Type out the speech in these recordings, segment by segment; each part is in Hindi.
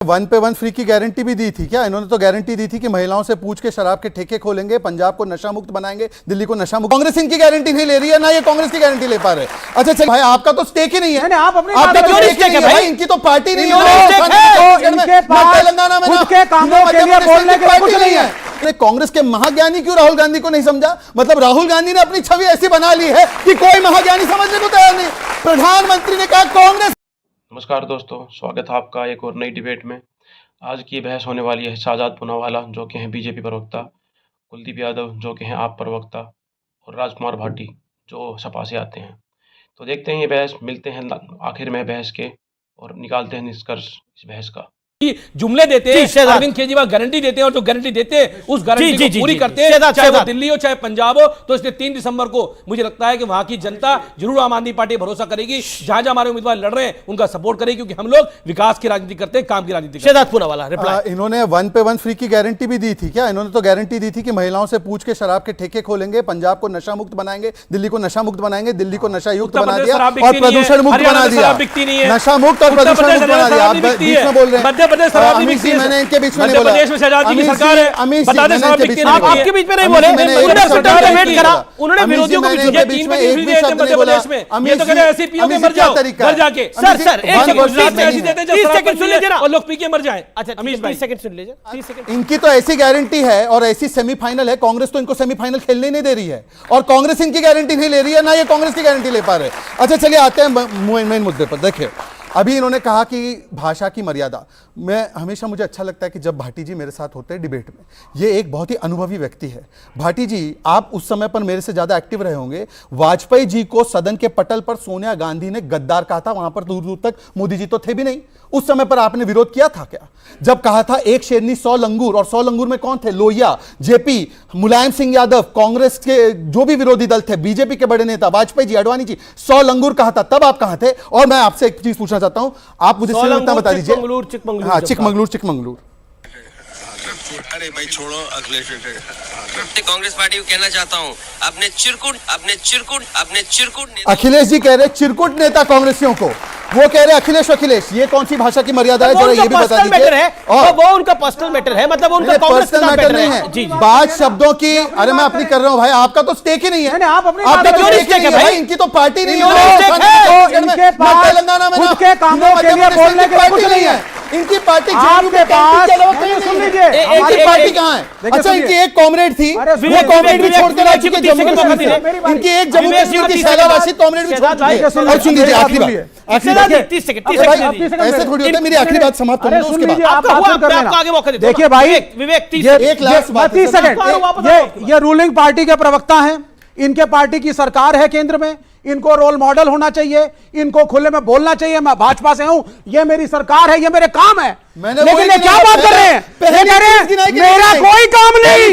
1 पे 1 फ्री की गारंटी भी दी थी क्या? इन्होंने तो गारंटी दी थी कि महिलाओं से पूछ के शराब के ठेके खोलेंगे, पंजाब को नशा मुक्त बनाएंगे, दिल्ली को नशा मुक्त। कांग्रेस इनकी गारंटी नहीं ले रही है, ना ये कांग्रेस की गारंटी ले पा रहे। अच्छा चलिए भाई, आपका तो स्टेक ही नहीं है। आप अपनी आपका क्यों नहीं स्टेक है भाई? इनकी तो पार्टी नहीं है, तेलंगाना में खुद के कामों के लिए बोलने के लिए कुछ नहीं है। कांग्रेस के महाज्ञानी क्यों राहुल गांधी को नहीं समझा? मतलब राहुल गांधी ने अपनी छवि ऐसी बना ली है कि कोई महाज्ञानी समझने को तैयार नहीं। प्रधानमंत्री ने कहा कांग्रेस। नमस्कार दोस्तों, स्वागत है आपका एक और नई डिबेट में। आज की बहस होने वाली है शाहजाद पूनावाला जो कि हैं बीजेपी प्रवक्ता, कुलदीप यादव जो कि हैं आप प्रवक्ता, और राजकुमार भाटी जो सपा से आते हैं। तो देखते हैं ये बहस, मिलते हैं आखिर में बहस के और निकालते हैं निष्कर्ष इस बहस का। जुमले देते हैं, अरविंद केजरीवाल गारंटी देते हैं और जो गारंटी देते हैं उस गारंटी को पूरी करते हैं, चाहे वो दिल्ली हो चाहे पंजाब हो। तो इसलिए 3 दिसंबर को मुझे लगता है कि वहां की जनता जरूर आम आदमी पार्टी भरोसा करेगी। जहां जहां हमारे उम्मीदवार लड़ रहे हैं उनका सपोर्ट करेगी, क्योंकि हम लोग विकास की राजनीति करते हैं, काम की राजनीति करते हैं। इन्होंने 1 पे 1 फ्री की गारंटी भी दी थी क्या? इन्होंने तो गारंटी दी थी कि महिलाओं से पूछ के शराब के ठेके खोलेंगे, पंजाब को नशा मुक्त बनाएंगे, दिल्ली को नशा मुक्त बनाएंगे, दिल्ली को नशा युक्त बना दिया और प्रदूषण मुक्त बना दिया, नशा मुक्त और प्रदूषण मुक्त बना दिया। आप बीच में बोल रहे हैं, मैंने इनके बीच में नहीं बोला। प्रदेश में शहजाद जी की सरकार है, बता दें शराब बिकती नहीं। आप आपके बीच में नहीं बोले, उन्होंने विरोधियों को बीच में 3 बजे फ्री देते हैं मध्य प्रदेश में। ये तो कह रहे हैं ऐसी पियो के मर जाओ घर जाके। सर एक गुजरात में ऐसी देते हैं 30 सेकंड सुन लीजिए ना, और लोग पी के मर जाएं। अच्छा 30 सेकंड सुन लीजिए, 30 सेकंड। इनकी तो ऐसी गारंटी है और ऐसी सेमीफाइनल है, कांग्रेस तो इनको सेमीफाइनल खेलने नहीं दे रही है और कांग्रेस इनकी गारंटी नहीं ले रही है, ना ये कांग्रेस की गारंटी ले पा रहे। अच्छा चलिए आते हैं मेन मुद्दे पर। देखिए अभी इन्होंने कहा कि भाषा की मर्यादा। मैं हमेशा, मुझे अच्छा लगता है कि जब भाटी जी मेरे साथ होते हैं डिबेट में, ये एक बहुत ही अनुभवी व्यक्ति है। भाटी जी, आप उस समय पर मेरे से ज्यादा एक्टिव रहे होंगे। वाजपेयी जी को सदन के पटल पर सोनिया गांधी ने गद्दार कहा था, वहां पर दूर दूर तक मोदी जी तो थे भी नहीं। उस समय पर आपने विरोध किया था क्या? जब कहा था एक शेरनी 100 लंगूर, और 100 लंगूर में कौन थे? लोहिया, जेपी, मुलायम सिंह यादव, कांग्रेस के जो भी विरोधी दल थे, बीजेपी के बड़े नेता वाजपेयी जी, अडवाणी जी, 100 लंगूर कहा था, तब आप कहां थे? और मैं आपसे एक चीज पूछना चाहता हूं, आप मुझे सिर्फ बता दीजिए। हाँ, चिकमंगलूर। अरे भाई छोड़ो अखिलेश। कांग्रेस पार्टी को कहना चाहता हूँ, अपने चिरकुट अखिलेश जी कह रहे चिरकुट नेता कांग्रेसियों को, वो कह रहे अखिलेश। ये कौन सी भाषा की मर्यादा है, जरा ये भी बता दीजिए। और वो उनका पर्सनल मैटर है, मतलब उनका पर्सनल मैटर नहीं है, बात शब्दों की। अरे मैं अपनी कर रहा हूँ भाई, आपका तो स्टेक ही नहीं है। आप अपनी क्यों नहीं स्टेक है भाई? इनकी तो पार्टी नहीं है, तेलंगाना में खुद के कामों के लिए बोलने के लिए कुछ नहीं है। इनकी पार्टी आपके पास सुन लीजिए, इनकी पार्टी कहाँ है? अच्छा इनकी एक कॉमरेड थी, वो कॉमरेड भी छोड़कर आ चुके जम्मू कश्मीर से। इनकी एक जम्मू कश्मीर की शैला राशिद कॉमरेड भी छोड़ चुकी है। और सुन लीजिए आखिरी बात, ऐसे थोड़ी होता है। मेरी आखिरी बात समाप्त होने दो, उसके बाद देखिए भाई, विवेक 30 सेकंड। ये रूलिंग पार्टी के प्रवक्ता हैं, इनके पार्टी की सरकार है केंद्र में, इनको रोल मॉडल होना चाहिए, इनको खुले में बोलना चाहिए। मैं भाजपा से हूं, ये मेरी सरकार है, ये मेरे काम है। लेकिन ये क्या बात कर रहे हैं? मेरा कोई काम नहीं।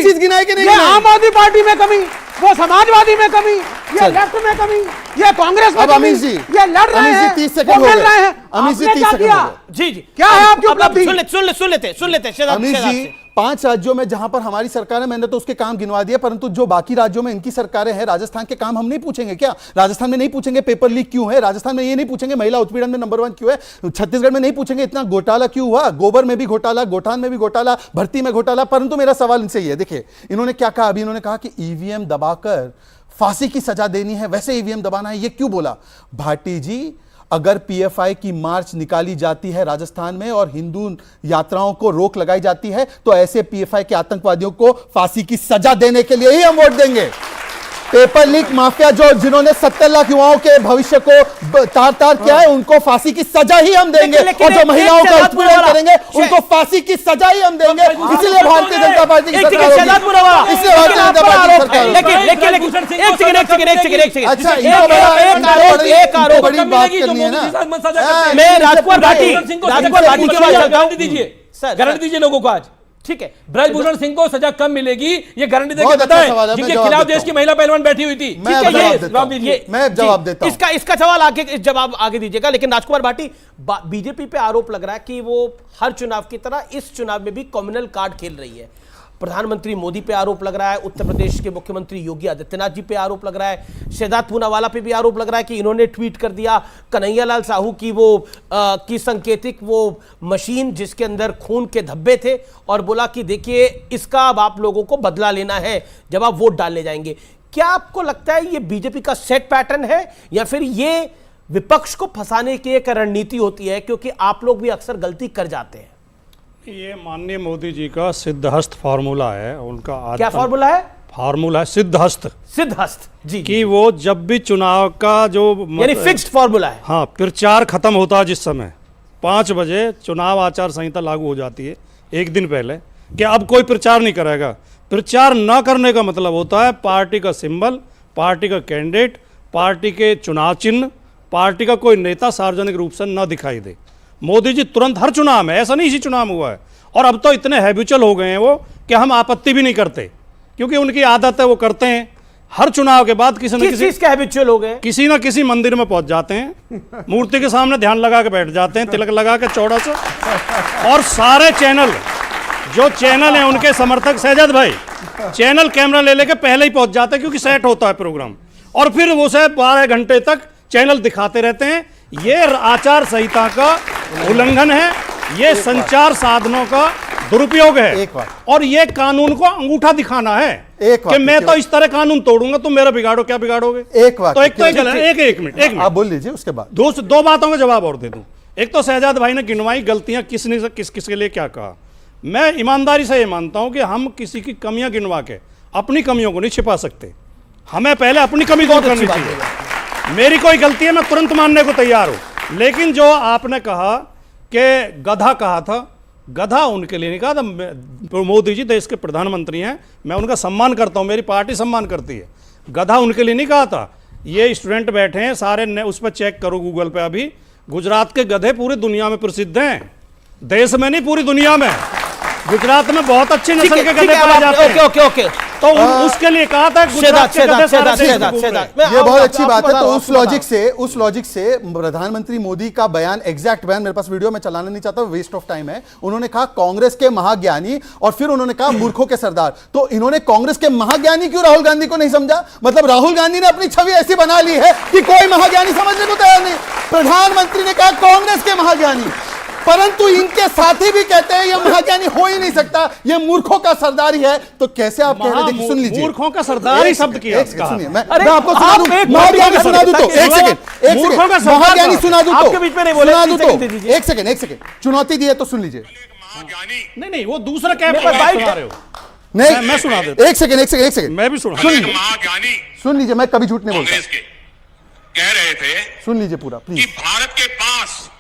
ये आम आदमी पार्टी में कमी, वो समाजवादी में कमी, ये लेफ्ट में कमी, ये कांग्रेस में कमी। ये लड़ रहे हैं, 30 सेकंड वो मिल रहे हैं। अमित जी आपने 30 क्या सेकंड किया? जी क्या है आपकी उपलब्धि? सुन लेते अमित जी, 5 राज्यों में जहां पर हमारी सरकार है, मैंने तो उसके काम गिनवा दिए, परंतु जो बाकी राज्यों में इनकी सरकारें हैं, राजस्थान के काम हम नहीं पूछेंगे क्या? राजस्थान में नहीं पूछेंगे पेपर लीक क्यों है, राजस्थान में ये नहीं पूछेंगे महिला उत्पीड़न में नंबर 1 क्यों है, छत्तीसगढ़ में नहीं पूछेंगे इतना घोटाला क्यों हुआ, गोबर में भी घोटाला, गोठान में भी घोटाला, भर्ती में घोटाला। परंतु मेरा सवाल इनसे ये, देखिए इन्होंने क्या कहा अभी, इन्होंने कहा कि ईवीएम दबाकर फांसी की सजा देनी है, वैसे ईवीएम दबाना है। ये क्यों बोला? भाटी जी, अगर पीएफआई की मार्च निकाली जाती है राजस्थान में और हिंदू यात्राओं को रोक लगाई जाती है, तो ऐसे पीएफआई के आतंकवादियों को फांसी की सजा देने के लिए ही हम वोट देंगे। पेपर लीक माफिया जिन्होंने 70 लाख युवाओं के भविष्य को तार किया है, उनको फांसी की सजा ही हम देंगे। और जो महिलाओं का उत्पीड़न करेंगे उनको फांसी की सजा ही हम देंगे। इसलिए भारतीय जनता पार्टी की सरकार होगी। इसलिए भारतीय जनता पार्टी की सरकार होगी। अच्छा, एक आरोप बड़ी बात करनी है ना। मैं राजकुमार भाटी के बाद गारंटी दीजिए लोगों को आज। ठीक है, ब्रजभूषण सिंह को सजा कम मिलेगी, ये गारंटी देकर बताएं, जिनके खिलाफ देश की महिला पहलवान बैठी हुई थी। मैं जवाब देता हूं। इसका सवाल आगे, जवाब आगे दीजिएगा। लेकिन राजकुमार भाटी, बीजेपी पे आरोप लग रहा है कि वो हर चुनाव की तरह इस चुनाव में भी कम्युनल कार्ड खेल रही है। प्रधानमंत्री मोदी पे आरोप लग रहा है, उत्तर प्रदेश के मुख्यमंत्री योगी आदित्यनाथ जी पे आरोप लग रहा है, शहजाद पूनावाला पे भी आरोप लग रहा है कि इन्होंने ट्वीट कर दिया कन्हैयालाल साहू की वो की संकेतिक वो मशीन जिसके अंदर खून के धब्बे थे, और बोला कि देखिए इसका अब आप लोगों को बदला लेना है जब आप वोट डालने जाएंगे। क्या आपको लगता है ये बीजेपी का सेट पैटर्न है या फिर ये विपक्ष को फंसाने की एक रणनीति होती है, क्योंकि आप लोग भी अक्सर गलती कर जाते हैं? ये माननीय मोदी जी का सिद्धहस्त फार्मूला है उनका। क्या फार्मूला है? फार्मूला है सिद्धहस्त। सिद्धहस्त जी, कि वो जब भी चुनाव का जो यानी फिक्स्ड फार्मूला है। हाँ, प्रचार खत्म होता है जिस समय 5 बजे चुनाव आचार संहिता लागू हो जाती है एक दिन पहले कि अब कोई प्रचार नहीं करेगा। प्रचार न करने का मतलब होता है पार्टी का सिंबल, पार्टी का कैंडिडेट, पार्टी के चुनाव चिन्ह, पार्टी का कोई नेता सार्वजनिक रूप से न दिखाई दे। मोदी जी तुरंत हर चुनाव में, ऐसा नहीं इसी चुनाव में हुआ है, और अब तो इतने हैबिचुअल हो गए हैं वो कि हम आपत्ति भी नहीं करते, क्योंकि उनकी आदत है, वो करते हैं। हर चुनाव के बाद किसी न किसी के हैबिचुअल हो गए, किसी ना किसी मंदिर में पहुंच जाते हैं, मूर्ति के सामने ध्यान लगा के बैठ जाते हैं, तिलक लगा के चौड़ा सा, और सारे चैनल जो चैनल हैं उनके समर्थक शहजाद भाई चैनल कैमरा ले लेके पहले ही पहुंच जाते हैं, क्योंकि सेट होता है प्रोग्राम, और फिर वो से 12 घंटे तक चैनल दिखाते रहते हैं। ये आचार संहिता का उल्लंघन है, ये संचार साधनों का दुरुपयोग है, और ये कानून को अंगूठा दिखाना है कि मैं तो इस तरह कानून तोड़ूंगा, तुम मेरा बिगाड़ो, क्या बिगाड़ोगे? एक बात तो एक मिनट आप बोल लीजिए, उसके बाद दो बातों का जवाब और दे दूं। एक तो शहजाद भाई ने गिनवाई गलतियां, किसने किस के लिए क्या कहा। मैं ईमानदारी से ये मानता हूं कि हम किसी की कमियां गिनवा के अपनी कमियों को नहीं छिपा सकते, हमें पहले अपनी कमी दूर करनी चाहिए। मेरी कोई गलती है मैं तुरंत मानने को तैयार हूं, लेकिन जो आपने कहा कि गधा कहा था, गधा उनके लिए नहीं कहा था। मोदी जी देश के प्रधानमंत्री हैं, मैं उनका सम्मान करता हूं, मेरी पार्टी सम्मान करती है, गधा उनके लिए नहीं कहा था। ये स्टूडेंट बैठे हैं सारे, उस पर चेक करो गूगल पे, अभी गुजरात के गधे पूरी दुनिया में प्रसिद्ध हैं, देश में नहीं पूरी दुनिया में। गुजरात में बहुत अच्छी नस्ल के गधे पाए जाते हैं। ओके तो उसके लिए कहा था गुजरात के गधे सारे देश में घूम रहे हैं। ये बहुत अच्छी बात है। तो उस लॉजिक से प्रधानमंत्री मोदी का बयान, एग्जैक्ट बयान मेरे पास वीडियो में चलाना नहीं चाहता, वेस्ट ऑफ टाइम है। उन्होंने कहा कांग्रेस के महाज्ञानी, और फिर उन्होंने कहा मूर्खों के सरदार। तो इन्होंने कांग्रेस के महाज्ञानी क्यों राहुल गांधी को नहीं समझा? मतलब राहुल गांधी ने अपनी छवि ऐसी बना ली है कि कोई महाज्ञानी समझने को तैयार नहीं। प्रधानमंत्री ने कहा कांग्रेस के महाज्ञानी, परंतु इनके साथी भी कहते हैं ये महाज्ञानी हो ही नहीं सकता, ये मूर्खों का सरदार ही है। तो कैसे आप कह रहे हैं? सुन लीजिए, मूर्खों का सरदार ही शब्द किया। सुनिए, मैं आपको सुना दूं, महाज्ञानी सुना दूं तो एक सेकंड, महाज्ञानी सुना दूं तो सुना दूं तो एक सेकंड, चुनौती दी है तो सुन लीजिए। नहीं, वो दूसरा क्या सुना रहे हो? नहीं, मैं सुना देता। एक सेकंड, मैं भी सुना। सुन लीजिए, मैं कभी झूठ नहीं बोलता। कह रहे थे, सुन लीजिए पूरा प्लीज। भारत के पास,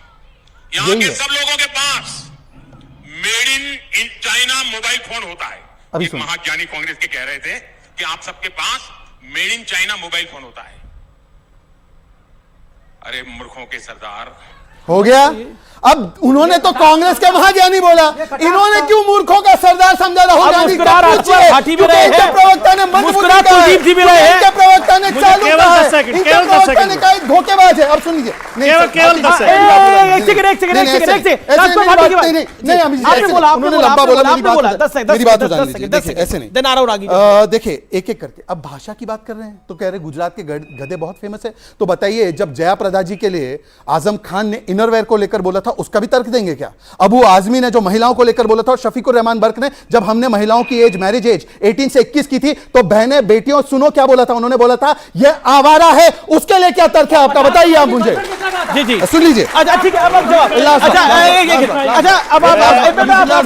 यहाँ के सब लोगों के पास made in China mobile phone होता है। अभी एक महाज्ञानी कांग्रेस के कह रहे थे कि आप सबके पास made in China mobile phone होता है। अरे मूर्खों के सरदार, हो गया। अब उन्होंने तो कांग्रेस के महाज्ञानी बोला, इन्होंने क्यों मूर्खों का सरदार समझा राहुल गांधी को? प्रवक्ता ने प्रवक्ता ने चालू कहा है, इनके प्रवक्ता ने कहा धोखेबाज है। अब सुन लीजिए, देखिए एक एक करके अब भाषा की बात कर रहे हैं तो कह रहे गुजरात के गधे बहुत फेमस है। तो बताइए, जब जया प्रदा जी के लिए आजम खान ने इनरवेयर को लेकर बोला था, उसका भी तर्क देंगे क्या? अबू आजमी ने जो महिलाओं को लेकर बोला था, और शफीकुर रहमान बर्क ने जब हमने महिलाओं की एज, मैरिज एज 18 से 21 की थी, तो बहनें बेटियों सुनो क्या बोला था? उन्होंने बोला था ये आवारा है। उसके लिए क्या तर्क है आपका? बताइए आप मुझे। जी सुन लीजिए। अच्छा ठीक है, अब आप जवाब। अच्छा अब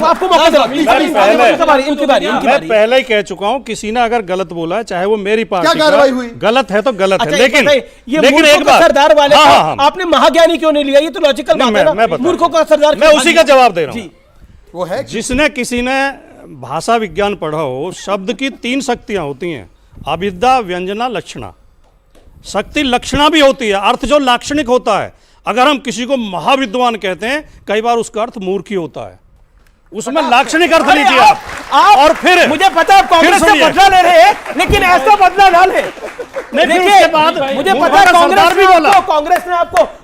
आपको मौका दो, इनकी बारी। मैं पहले ही कह चुका हूं, किसी ने अगर गलत बोला है, चाहे वो मेरी पार्टी क्या कार्रवाई हुई? गलत है तो गलत है, लेकिन एक बात, सरदार वाले आपने महाज्ञानी क्यों नहीं लिया? ये तो लॉजिकल बात है ना। मूर्खों का सरदार, मैं उसी का जवाब दे रहा हूं। वो है जिसने किसी ने भाषा विज्ञान पढ़ा हो, शब्द की 3 शक्तियां होती हैं, अभिधा, व्यंजना, लक्षणा। शक्ति लक्षणा भी होती है, अर्थ जो लाक्षणिक होता है। अगर हम किसी को महाविद्वान कहते हैं, कई बार उसका अर्थ मूर्ख ही होता है, उसमें लाक्षणिक अर्थ लीजिए आप। और फिर मुझे पता है कांग्रेस से बदला ले रहे हैं, लेकिन ऐसा बदला ना ले। नहीं, फिर देखिए, उसके बाद मुझे मूर्खों पता है का सरदार भी बोला।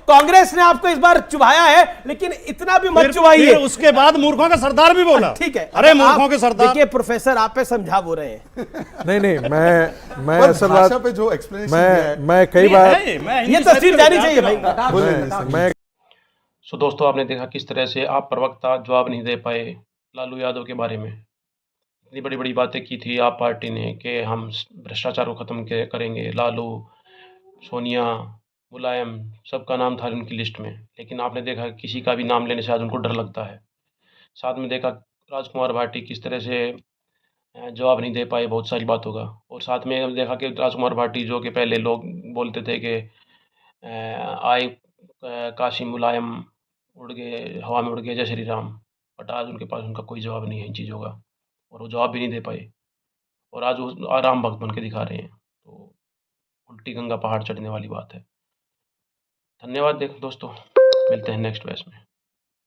कांग्रेस ने आपको इस बार चुभाया है, लेकिन इतना भी मत चुभाइए। फिर उसके बाद मूर्खों का सरदार भी बोला। ठीक है, अरे आप मूर्खों के सरदार। देखिए प्रोफेसर आप पे समझा वो रहे हैं। नहीं मैं पर असल भाषा बात पे जो एक्सप्लेनेशन दिया है, मैं कई बार ये तस्वीर जानी चाहिए भाई। मैं सो दोस्तों, आपने देखा किस तरह से आप प्रवक्ता जवाब नहीं दे पाए लालू यादव के बारे में। इतनी बड़ी बड़ी बातें की थी आप पार्टी ने कि हम भ्रष्टाचार को ख़त्म करेंगे। लालू, सोनिया, मुलायम, सबका नाम था उनकी लिस्ट में, लेकिन आपने देखा किसी का भी नाम लेने से आज उनको डर लगता है। साथ में देखा राजकुमार भाटी किस तरह से जवाब नहीं दे पाए बहुत सारी बातों का। और साथ में हम देखा कि राजकुमार भाटी, जो कि पहले लोग बोलते थे कि आए काशी मुलायम उड़ गए, हवा में उड़ गए जय श्री राम, बट आज उनके पास उनका कोई जवाब नहीं है इन चीज़ों का, और वो जवाब भी नहीं दे पाए, और आज वो आराम भक्त बन के दिखा रहे हैं। तो उल्टी गंगा पहाड़ चढ़ने वाली बात है। धन्यवाद दोस्तों, मिलते हैं नेक्स्ट बैच में।